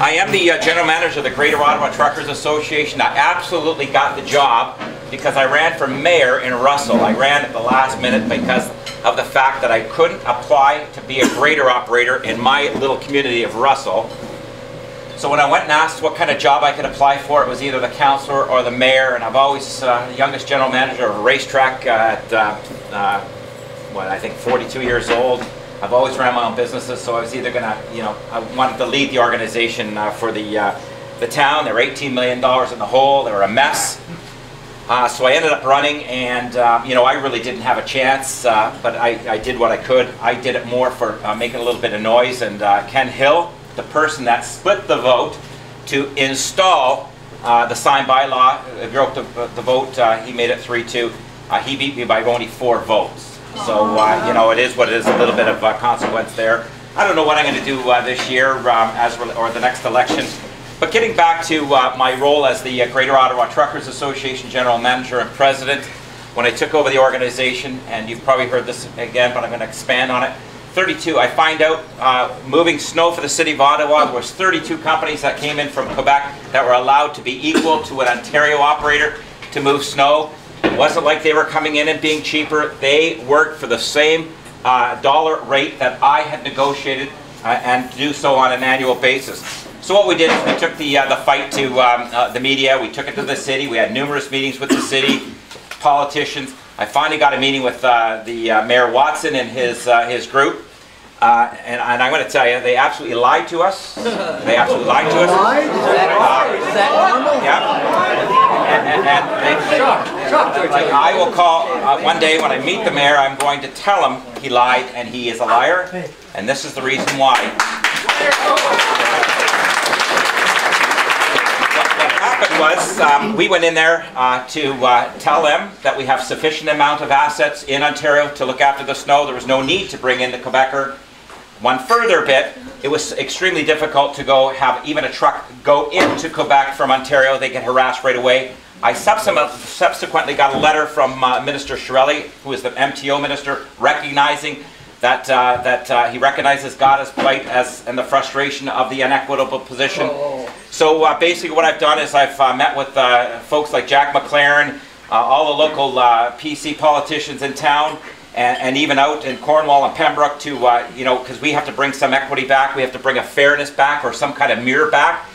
I am the general manager of the Greater Ottawa Truckers Association. I absolutely got the job because I ran for mayor in Russell. I ran at the last minute because of the fact that I couldn't apply to be a grader operator in my little community of Russell. So when I went and asked what kind of job I could apply for, it was either the councillor or the mayor, and I've always, the youngest general manager of a racetrack at, I think 42 years old. I've always ran my own businesses, so I was either going to, I wanted to lead the organization for the town. They were $18 million in the hole. They were a mess. So I ended up running, and I really didn't have a chance, but I did what I could. I did it more for making a little bit of noise, and Ken Hill, the person that split the vote to install the signed bylaw, broke the vote. He made it 3-2. He beat me by only 4 votes. So, it is what it is, a little bit of consequence there. I don't know what I'm going to do this year or the next election. But getting back to my role as the Greater Ottawa Truckers Association General Manager and President, when I took over the organization, and you've probably heard this again, but I'm going to expand on it. 32, I find out moving snow for the city of Ottawa, there was 32 companies that came in from Quebec that were allowed to be equal to an Ontario operator to move snow. It wasn't like they were coming in and being cheaper. They worked for the same dollar rate that I had negotiated and do so on an annual basis. So what we did is we took the fight to the media, we took it to the city, we had numerous meetings with the city, politicians. I finally got a meeting with the Mayor Watson and his group. And I'm going to tell you, they absolutely lied to us. They absolutely lied to us. Is that normal? Yeah. I will call one day when I meet the mayor. I'm going to tell him he lied and he is a liar, and this is the reason why. What happened was we went in there to tell them that we have sufficient amount of assets in Ontario to look after the snow. There was no need to bring in the Quebecer. One further bit, it was extremely difficult to go have even a truck go into Quebec from Ontario. They get harassed right away. I subsequently got a letter from Minister Shirelli, who is the MTO minister, recognizing that he recognizes Gada's plight and the frustration of the inequitable position. So basically what I've done is I've met with folks like Jack McLaren, all the local PC politicians in town, and even out in Cornwall and Pembroke to, because we have to bring some equity back, we have to bring a fairness back or some kind of mirror back,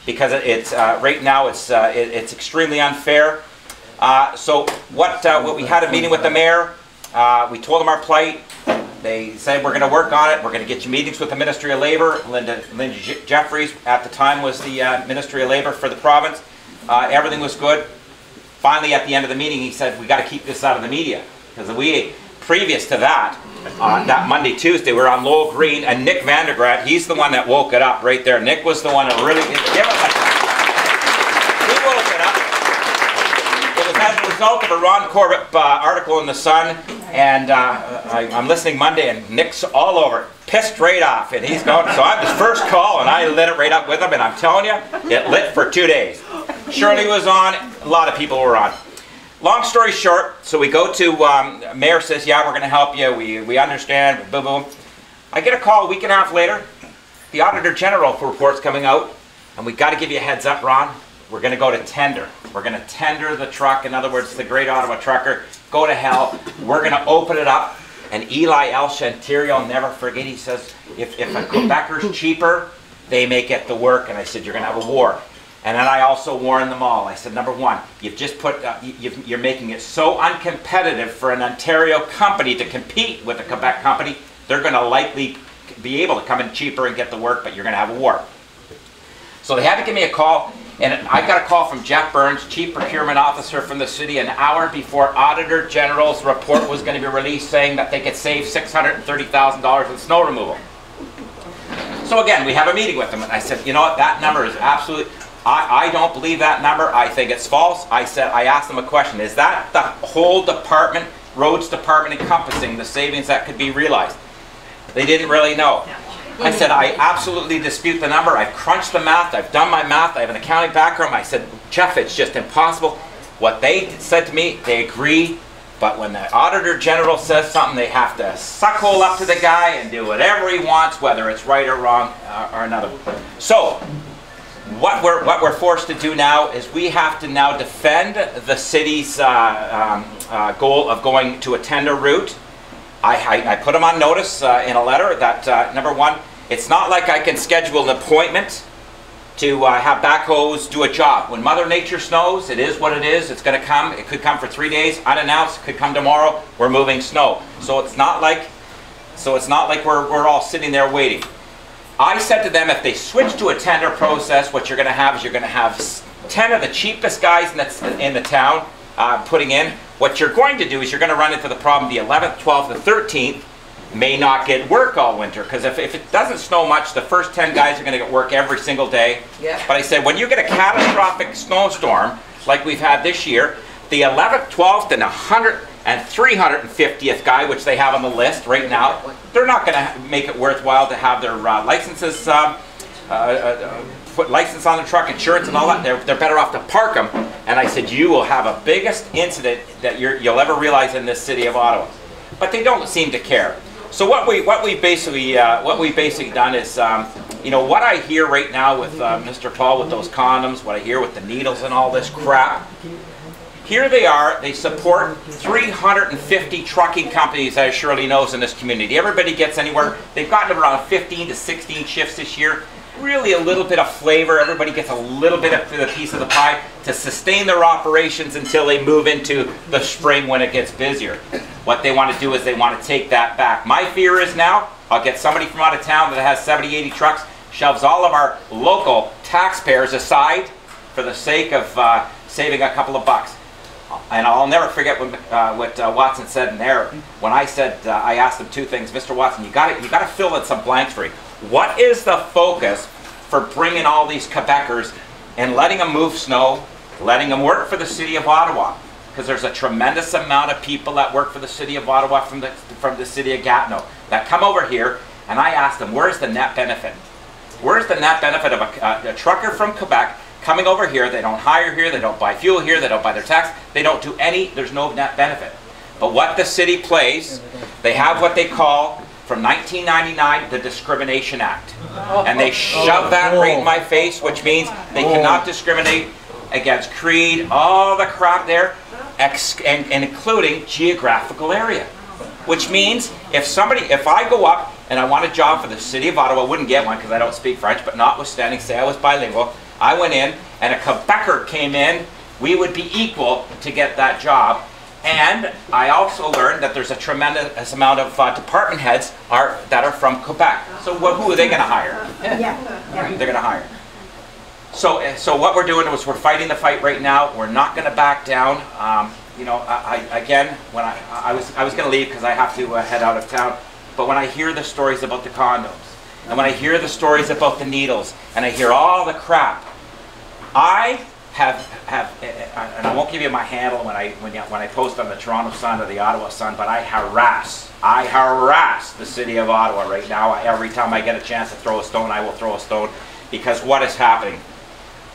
because it's right now it's extremely unfair. So what we had a meeting with the mayor, we told him our plight. They said we're going to work on it, we're going to get you meetings with the Ministry of Labour. Linda Jeffries at the time was the Ministry of Labour for the province. Everything was good. Finally at the end of the meeting he said we got to keep this out of the media, because previous to that, that Monday, Tuesday, we were on Lowell Green, and Nick Vandergraat, he's the one that woke it up right there. Nick was the one that really, he woke it up. It was as a result of a Ron Corbett article in the Sun, and I'm listening Monday, and Nick's all over it, pissed right off, and he's going, so I'm his first call, and I lit it right up with him, and I'm telling you, it lit for 2 days. Shirley was on, a lot of people were on. Long story short, so we go to, Mayor says, yeah, we're going to help you, we understand, boom, boom. I get a call a week and a half later, the Auditor General report's coming out, and we got to give you a heads up, Ron, we're going to go to tender. We're going to tender the truck, in other words, the Great Ottawa Trucker, go to hell, we're going to open it up, and Eli El Chantier, I'll never forget, he says, if a Quebecer's cheaper, they may get the work, and I said, you're going to have a war. And then I also warned them all. I said, number one, you've just put, you're making it so uncompetitive for an Ontario company to compete with a Quebec company. They're going to likely be able to come in cheaper and get the work, but you're going to have a war. So they had to give me a call, and I got a call from Jeff Burns, Chief Procurement Officer from the city, an hour before Auditor General's report was going to be released, saying that they could save $630,000 in snow removal. So again, we have a meeting with them, and I said, you know what, that number is absolutely... I don't believe that number. I think it's false. I asked them a question. Is that the whole department, roads department, encompassing the savings that could be realized? They didn't really know. I said, I absolutely dispute the number. I've crunched the math. I've done my math. I have an accounting background. I said, Jeff, it's just impossible. What they said to me, they agree. But when the Auditor General says something, they have to suck hole up to the guy and do whatever he wants, whether it's right or wrong or another. So, what we're forced to do now is we have to now defend the city's goal of going to a tender route. I put them on notice in a letter that, number one, it's not like I can schedule an appointment to have backhoes do a job. When Mother Nature snows, it is what it is. It's going to come. It could come for 3 days, unannounced. It could come tomorrow. We're moving snow. So it's not like we're all sitting there waiting. I said to them, if they switch to a tender process, what you're going to have is you're going to have 10 of the cheapest guys in the town putting in. What you're going to do is you're going to run into the problem the 11th, 12th, and 13th may not get work all winter. Because if it doesn't snow much, the first 10 guys are going to get work every single day. Yeah. But I said, when you get a catastrophic snowstorm like we've had this year, the 11th, 12th, and 100th, and 350th guy, which they have on the list right now, they're not going to make it worthwhile to have their licenses, put license on the truck, insurance and all that. They're better off to park them. And I said, you will have a biggest incident that you'll ever realize in this city of Ottawa. But they don't seem to care. So what we've basically done is, you know, what I hear right now with Mr. Paul with those condoms, what I hear with the needles and all this crap. Here they are, they support 350 trucking companies, as Shirley knows, in this community. Everybody gets anywhere, they've gotten around 15 to 16 shifts this year. Really a little bit of flavor, everybody gets a little bit of the piece of the pie to sustain their operations until they move into the spring when it gets busier. What they want to do is they want to take that back. My fear is now, I'll get somebody from out of town that has 70, 80 trucks, shoves all of our local taxpayers aside for the sake of saving a couple of bucks. And I'll never forget what Watson said in there when I said, I asked him two things. Mr. Watson, you got to fill in some blanks for me. What is the focus for bringing all these Quebecers and letting them move snow, letting them work for the city of Ottawa? Because there's a tremendous amount of people that work for the city of Ottawa from the city of Gatineau that come over here, and I asked them, where's the net benefit? Where's the net benefit of a trucker from Quebec coming over here? They don't hire here, they don't buy fuel here, they don't buy their tax, they don't do there's no net benefit. But what the city plays, they have what they call, from 1999, the Discrimination Act. And they shove that right in my face, which means they cannot discriminate against creed, all the crap there, and including geographical area. Which means if I go up and I want a job for the city of Ottawa, I wouldn't get one because I don't speak French, but notwithstanding, say I was bilingual, I went in and a Quebecer came in, we would be equal to get that job. And I also learned that there's a tremendous amount of department heads that are from Quebec. So who are they going to hire? They're going to hire. So what we're doing is we're fighting the fight right now. We're not going to back down. You know, again, when I was going to leave because I have to head out of town. But when I hear the stories about the condoms, and when I hear the stories about the needles, and I hear all the crap, I and I won't give you my handle when I post on the Toronto Sun or the Ottawa Sun, but I harass the city of Ottawa right now. Every time I get a chance to throw a stone, I will throw a stone, because what is happening?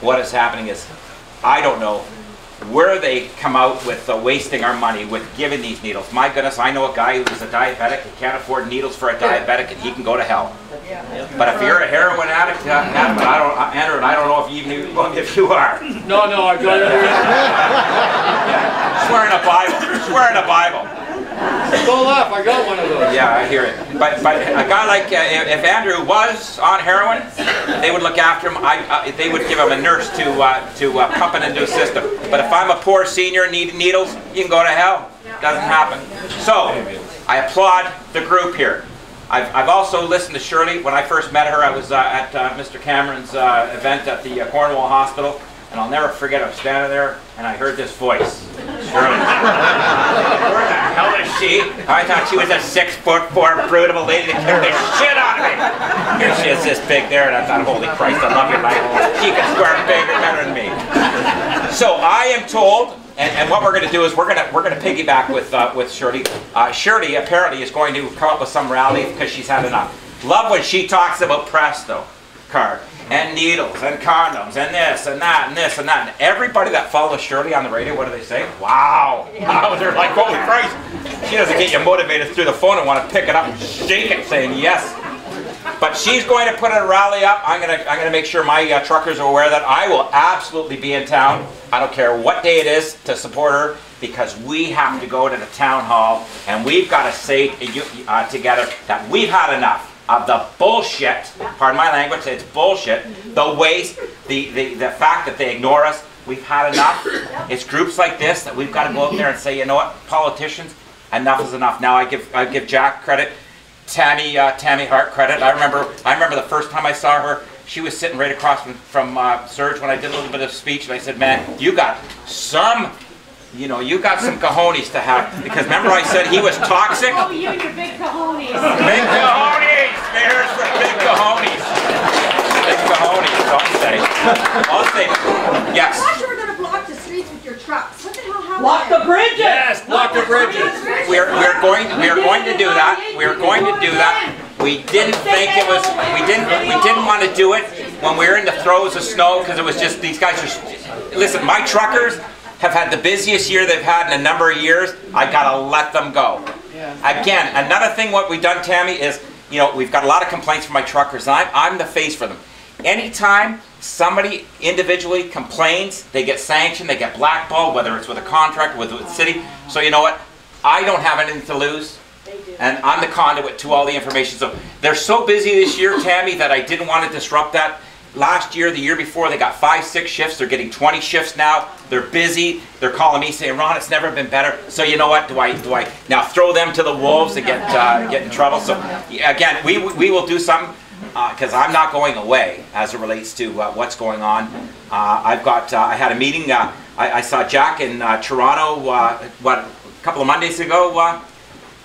What is happening is, I don't know where they come out with wasting our money with giving these needles. My goodness, I know a guy who's a diabetic, he can't afford needles for a diabetic, and he can go to hell. But if you're a heroin addict, Adam, Andrew, and I don't know if you are. No, I got it. Swear in a Bible. Swear in a Bible. Don't laugh, I got one of those. Yeah, I hear it. But a guy like, if Andrew was on heroin, they would look after him. They would give him a nurse to pump it into a system. But if I'm a poor senior needing needles, you can go to hell. Doesn't happen. So, I applaud the group here. I've also listened to Shirley. When I first met her, I was at Mr. Cameron's event at the Cornwall Hospital. And I'll never forget, I was standing there and I heard this voice. Shirley. Where the hell is she? I thought she was a 6'4" brute of a lady that kicked the shit out of me. Here she is, this big there, and I thought, holy Christ, I love your life. She can swear bigger, better than me. So I am told, and what we're going to do is we're going to piggyback with Shirley. Shirley apparently is going to come up with some rally because she's had enough. Love when she talks about Presto card and needles and condoms and this and that and this and that. And everybody that follows Shirley on the radio, what do they say? Wow! Wow! They're like, holy Christ! She doesn't get you motivated through the phone and want to pick it up and shake it, saying yes. But she's going to put a rally up. I'm gonna make sure my truckers are aware that I will absolutely be in town. I don't care what day it is to support her, because we have to go to the town hall and we've got to say together that we've had enough of the bullshit. Pardon my language. It's bullshit. The waste, the fact that they ignore us. We've had enough. It's groups like this that we've got to go out there and say, you know what, politicians, enough is enough. Now I give Jack credit, Tammy Hart credit. I remember the first time I saw her. She was sitting right across from Serge when I did a little bit of speech, and I said, "Man, you got some, you know, you got some cojones to have." Because remember I said he was toxic. Oh, you and your big cojones. Big cojones. There's for big cojones. Big cojones. I'll say. Yes. I thought you were going to block the streets with your trucks. What the hell happened? Block the bridges! Yes, block the bridges. We're going to do that. We're going to do that. We didn't think it was. We didn't want to do it when we were in the throes of snow, because it was just these guys are. Listen, my truckers have had the busiest year they've had in a number of years. I gotta let them go. Again, another thing what we've done, Tammy, is, you know, we've got a lot of complaints from my truckers, and I'm the face for them. Anytime somebody individually complains, they get sanctioned, they get blackballed, whether it's with a contract, with the city. So you know what? I don't have anything to lose, and I'm the conduit to all the information. So they're so busy this year, Tammy, that I didn't want to disrupt that. Last year, the year before, they got 5-6 shifts. They're getting 20 shifts now. They're busy. They're calling me saying, "Ron, it's never been better." So you know what? Do I now throw them to the wolves and get in trouble? So again, we will do something, because I'm not going away as it relates to what's going on. I had a meeting. I saw Jack in Toronto. A couple of Mondays ago.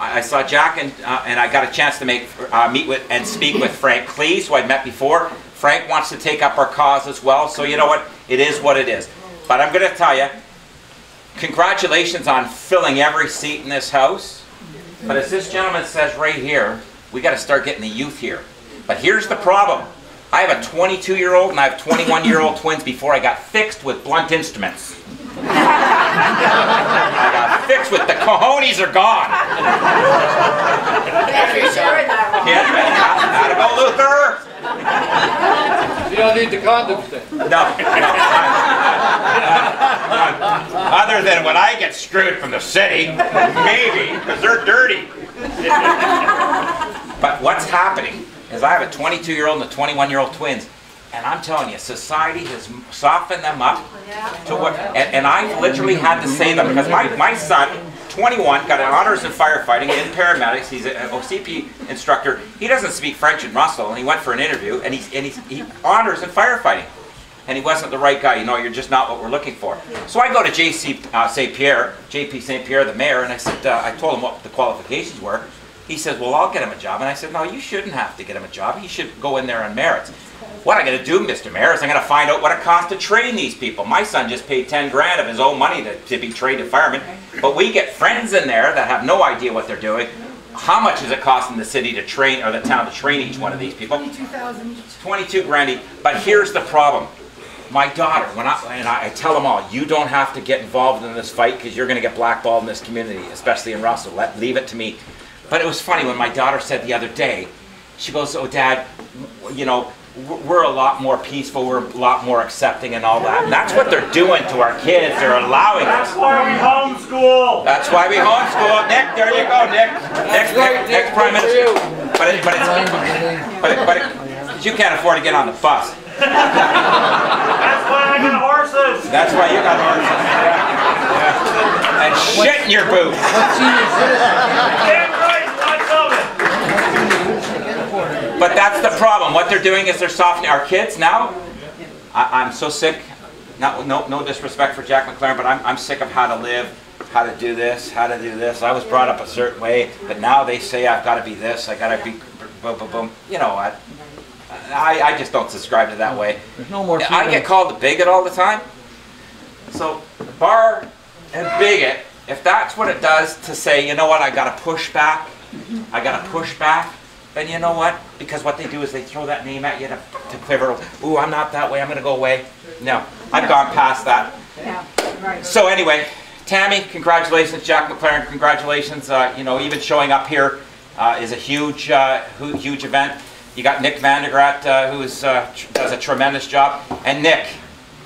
I saw Jack and I got a chance to meet with and speak with Frank Cleese, who I'd met before. Frank wants to take up our cause as well, so you know what? It is what it is. But I'm going to tell you, congratulations on filling every seat in this house. But as this gentleman says right here, we got to start getting the youth here. But here's the problem. I have a 22-year-old and I have 21-year-old twins before I got fixed with blunt instruments. I got fixed with the cojones are gone. How to go, Luther? You don't need the condoms then. No. Other than when I get screwed from the city, maybe, because they're dirty. But what's happening is I have a 22-year-old and a 21-year-old twins. And I'm telling you, society has softened them up to what, and I literally had to say them, because my son, 21, got an honors in firefighting in paramedics. He's an OCP instructor. He doesn't speak French in Russell, and he went for an interview, and he honors in firefighting. And he wasn't the right guy. You know, you're just not what we're looking for. So I go to JP St. Pierre, the mayor, and I said, I told him what the qualifications were. He says, "Well, I'll get him a job." And I said, "No, you shouldn't have to get him a job. He should go in there on merits." What I'm going to do, Mr. Mayor, is I'm going to find out what it costs to train these people. My son just paid 10 grand of his own money to be trained a fireman. But we get friends in there that have no idea what they're doing. How much is it costing the city to train, or the town to train each one of these people? 22,000 each. 22 grand each. But here's the problem. My daughter, I tell them all, you don't have to get involved in this fight, because you're going to get blackballed in this community, especially in Russell. Leave it to me. But it was funny when my daughter said the other day, she goes, "Oh, Dad, you know, we're a lot more peaceful, we're a lot more accepting and all that." And that's what they're doing to our kids. They're allowing us. That's why we homeschool. That's why we homeschool. Nick, there you go, Nick. Next Prime Minister. But you can't afford to get on the bus. That's why I got horses. That's why you got horses. Yeah. And shit in your boots. Damn right, lots of it. But that's the problem. What they're doing is they're softening our kids now. I'm so sick. No disrespect for Jack McLaren, but I'm sick of how to live, how to do this, how to do this. I was brought up a certain way, but now they say I've got to be this, I got to be boom, boom, boom. You know what? I just don't subscribe to that way. There's no more freedom. I get called a bigot all the time. So Barr and bigot, if that's what it does to say, you know what, I got to push back, then you know what? Because what they do is they throw that name at you to quiver. Ooh, I'm not that way, I'm going to go away. No, I've gone past that. Yeah, right. So anyway, Tammy, congratulations. Jack McLaren, congratulations. You know, even showing up here is a huge event. You got Nick Vandergrat, does a tremendous job. And Nick,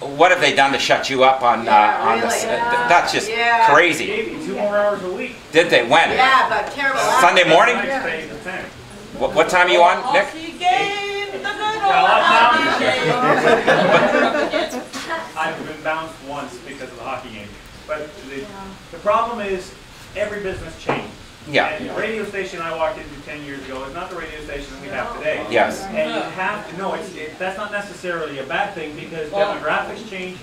what have they done to shut you up on this? That's just crazy. Gave you 2 more hours a week. Did they? When? Yeah, but terrible. Sunday morning? Next day is the 10th. What time are you on, Nick? I've been bounced once because of the hockey game. But the problem is every business changed. Yeah. And the radio station I walked into 10 years ago is not the radio station that we have today. Yes. And you have to know, that's not necessarily a bad thing because demographics change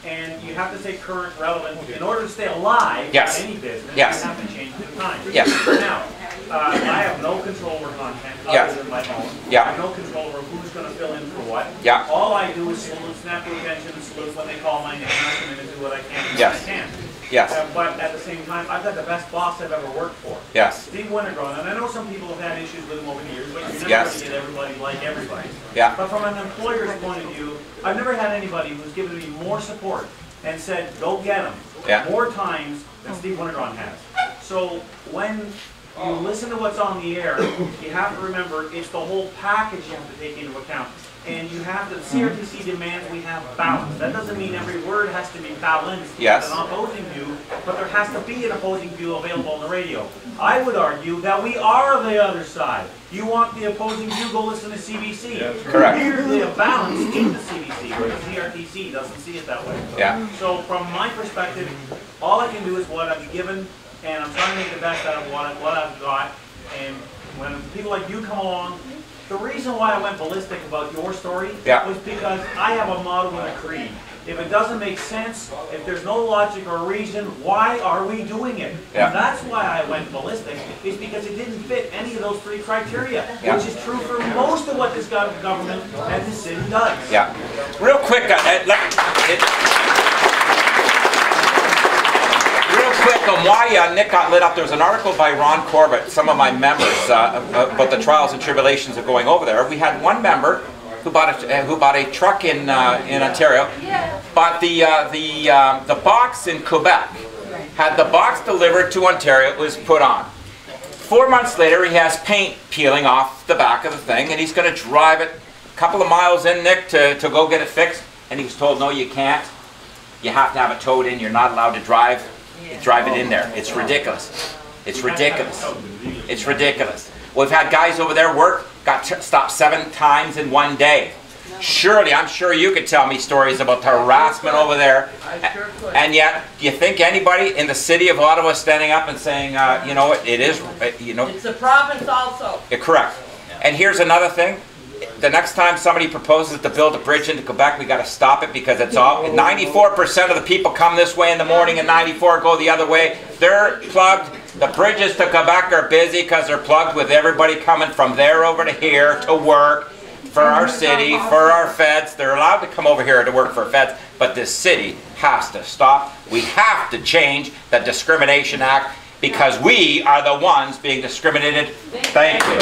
and you have to stay current, relevant. In order to stay alive in any business, you have to change with the times. Yes. Now, I have no control over content other than my own. Yeah. I have no control over who's going to fill in for what. Yeah. All I do is salute, snap the attention, and salute when they call my name, and I come in and do what I can when I can. Yes. But at the same time, I've got the best boss I've ever worked for. Yes. Steve Wintergron, and I know some people have had issues with him over the years, but you're never going to get everybody like everybody. Yeah. But from an employer's point of view, I've never had anybody who's given me more support and said, go get him, more times than Steve Wintergron has. So when you listen to what's on the air, you have to remember it's the whole package you have to take into account. And you have to, CRTC demands we have balance. That doesn't mean every word has to be balanced with an opposing view, but there has to be an opposing view available on the radio. I would argue that we are the other side. You want the opposing view, go listen to CBC. Correct. Here's the balance in the CBC, where the CRTC doesn't see it that way. Yeah. So from my perspective, all I can do is what I'm given, and I'm trying to make the best out of what I've got. And when people like you come along, the reason why I went ballistic about your story was because I have a motto and a creed. If it doesn't make sense, if there's no logic or reason, why are we doing it? And that's why I went ballistic, is because it didn't fit any of those 3 criteria, which is true for most of what this government and this city does. Yeah. Real quick, on why Nick got lit up, there was an article by Ron Corbett, some of my members, about the trials and tribulations of going over there. We had one member who bought a truck in Ontario, bought the box in Quebec, had the box delivered to Ontario, it was put on. 4 months later, he has paint peeling off the back of the thing, and he's going to drive it a couple of miles in, Nick, to go get it fixed, and he was told, no, you can't. You have to have it towed in. You're not allowed to drive it in there. It's ridiculous. It's ridiculous. It's ridiculous. We've had guys over there got stopped 7 times in one day. Surely, I'm sure you could tell me stories about the harassment over there. And yet, do you think anybody in the city of Ottawa is standing up and saying, you know what, it is, you know. It's a province also. Correct. And here's another thing. The next time somebody proposes to build a bridge into Quebec, we got to stop it because it's all 94% of the people come this way in the morning and 94 go the other way. They're plugged. The bridges to Quebec are busy because they're plugged with everybody coming from there over to here to work for our city, for our feds. They're allowed to come over here to work for feds, but this city has to stop. We have to change the Discrimination Act because we are the ones being discriminated. Thank you.